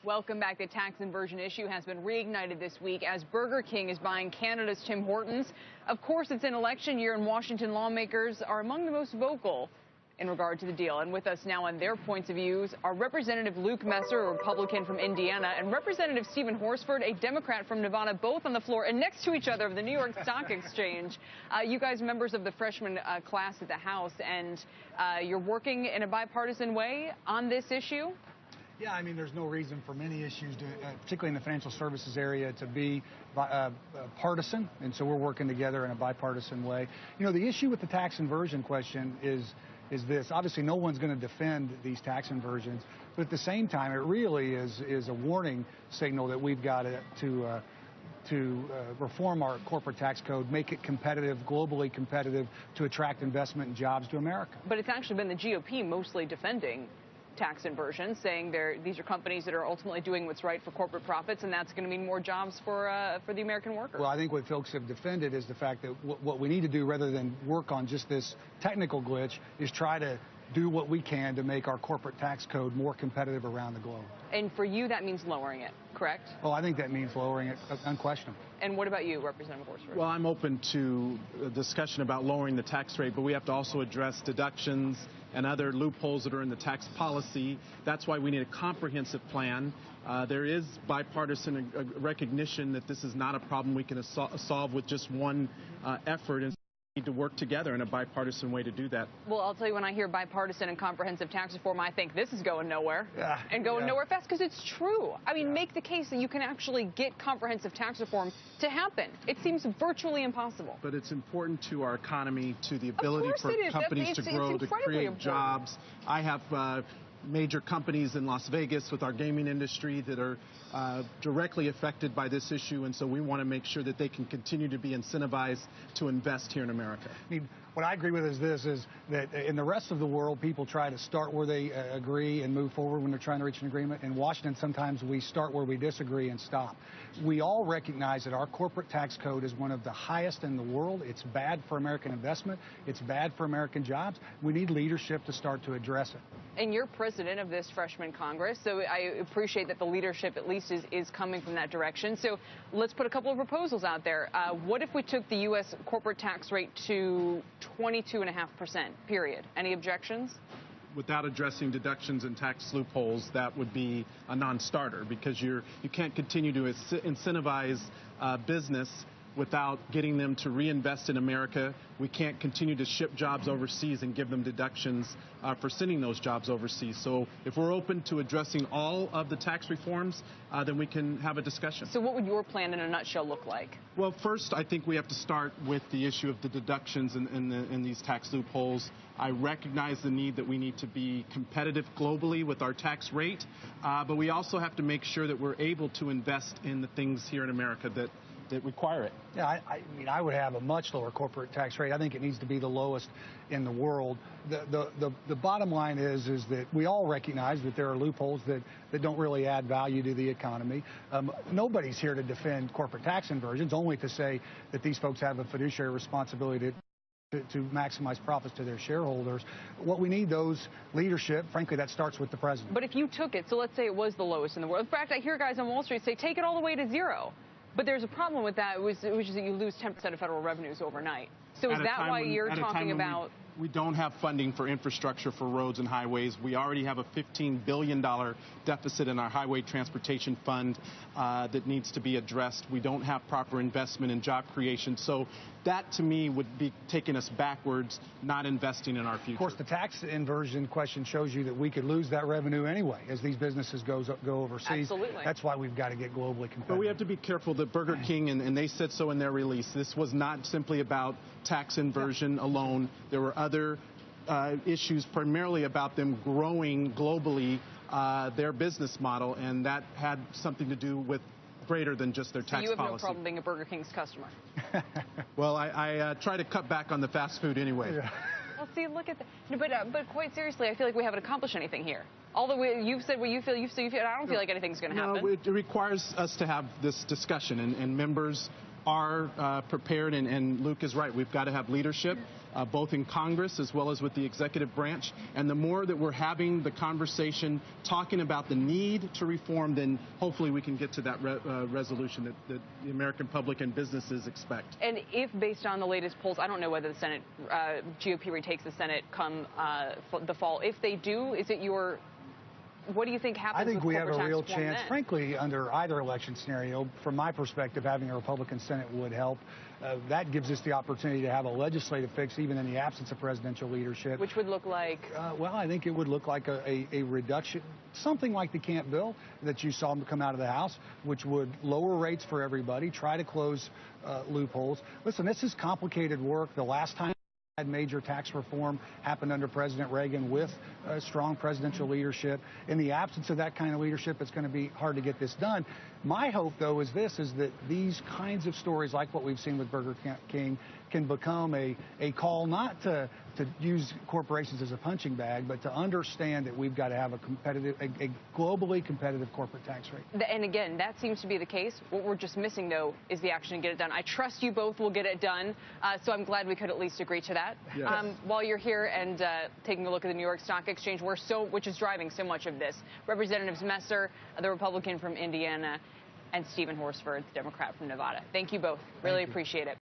Welcome back. The tax inversion issue has been reignited this week as Burger King is buying Canada's Tim Hortons. Of course, it's an election year, and Washington lawmakers are among the most vocal in regard to the deal. And with us now on their points of views are Representative Luke Messer, a Republican from Indiana, and Representative Stephen Horsford, a Democrat from Nevada, both on the floor and next to each other of the New York Stock Exchange. You guys, members of the freshman class at the House, and you're working in a bipartisan way on this issue? Yeah, I mean, there's no reason for many issues, particularly in the financial services area, to be partisan, and so we're working together in a bipartisan way. You know, the issue with the tax inversion question is this. Obviously, no one's going to defend these tax inversions, but at the same time, it really is a warning signal that we've got to reform our corporate tax code, make it competitive, globally competitive, to attract investment and jobs to America. But it's actually been the GOP mostly defending tax inversion, saying these are companies that are ultimately doing what's right for corporate profits, and that's going to mean more jobs for the American worker. Well, I think what folks have defended is the fact that what we need to do, rather than work on just this technical glitch, is try to do what we can to make our corporate tax code more competitive around the globe. And for you, that means lowering it, correct? Oh, I think that means lowering it, unquestionably. And what about you, Representative Horsford? Well, I'm open to a discussion about lowering the tax rate, but we have to also address deductions and other loopholes that are in the tax policy. That's why we need a comprehensive plan. There is bipartisan recognition that this is not a problem we can solve with just one effort. And need to work together in a bipartisan way to do that. Well, I'll tell you, when I hear bipartisan and comprehensive tax reform, I think this is going nowhere. And going nowhere fast, because it's true. I mean, make the case that you can actually get comprehensive tax reform to happen. It seems virtually impossible. But it's important to our economy, to the ability for companies to grow, to create jobs. I have major companies in Las Vegas with our gaming industry that are directly affected by this issue, and so we want to make sure that they can continue to be incentivized to invest here in America. I mean, what I agree with is that in the rest of the world, people try to start where they agree and move forward when they're trying to reach an agreement. In Washington, sometimes we start where we disagree and stop. We all recognize that our corporate tax code is one of the highest in the world. It's bad for American investment. It's bad for American jobs. We need leadership to start to address it. And you're president of this freshman Congress, so I appreciate that the leadership at least is coming from that direction. So let's put a couple of proposals out there. What if we took the U.S. corporate tax rate to 22.5%, period? Any objections? Without addressing deductions and tax loopholes, that would be a non-starter, because you can't continue to incentivize business without getting them to reinvest in America. We can't continue to ship jobs overseas and give them deductions for sending those jobs overseas. So if we're open to addressing all of the tax reforms, then we can have a discussion. So what would your plan in a nutshell look like? Well, first, I think we have to start with the issue of the deductions in these tax loopholes. I recognize the need that we need to be competitive globally with our tax rate, but we also have to make sure that we're able to invest in the things here in America that require it. Yeah, I mean, I would have a much lower corporate tax rate. I think it needs to be the lowest in the world. The bottom line is that we all recognize that there are loopholes that don't really add value to the economy. Nobody's here to defend corporate tax inversions, only to say that these folks have a fiduciary responsibility to maximize profits to their shareholders. What we need, those leadership, frankly, that starts with the president. But if you took it, so let's say it was the lowest in the world. In fact, I hear guys on Wall Street say, take it all the way to zero. But there's a problem with that, which is that you lose 10% of federal revenues overnight. So is that why you're talking about? We don't have funding for infrastructure for roads and highways. We already have a $15 billion deficit in our highway transportation fund that needs to be addressed. We don't have proper investment in job creation. So that, to me, would be taking us backwards, not investing in our future. Of course, the tax inversion question shows you that we could lose that revenue anyway as these businesses go overseas. Absolutely. That's why we've got to get globally competitive. But we have to be careful that Burger King, and they said so in their release, this was not simply about tax inversion alone. There were other issues, primarily about them growing globally their business model, and that had something to do with greater than just their tax policy. You have no problem being a Burger King's customer. Well, I try to cut back on the fast food anyway. Yeah. Well, see, look at that. No, but quite seriously, I feel like we haven't accomplished anything here. Although you've said what you feel, I don't feel like anything's going to happen. No, it requires us to have this discussion, and members are prepared, and Luke is right. We've got to have leadership, both in Congress as well as with the executive branch. And the more that we're having the conversation, talking about the need to reform, then hopefully we can get to that resolution that the American public and businesses expect. And if, based on the latest polls, I don't know whether the Senate, GOP retakes the Senate come the fall. If they do, is it your... What do you think happens? I think we have a real chance, then? frankly, under either election scenario. From my perspective, having a Republican Senate would help. That gives us the opportunity to have a legislative fix, even in the absence of presidential leadership. Which would look like? Well, I think it would look like a reduction, something like the Camp bill that you saw come out of the House, which would lower rates for everybody, try to close loopholes. Listen, this is complicated work. The last time major tax reform happened under President Reagan with strong presidential leadership. In the absence of that kind of leadership, it's going to be hard to get this done. My hope, though, is that these kinds of stories, like what we've seen with Burger King, can become a call not to use corporations as a punching bag, but to understand that we've got to have a globally competitive corporate tax rate. And again, that seems to be the case. What we're just missing, though, is the action to get it done. I trust you both will get it done, so I'm glad we could at least agree to that. Yes. While you're here and taking a look at the New York Stock Exchange, which is driving so much of this, Representatives Messer, the Republican from Indiana, and Stephen Horsford, the Democrat from Nevada. Thank you both. Really appreciate it.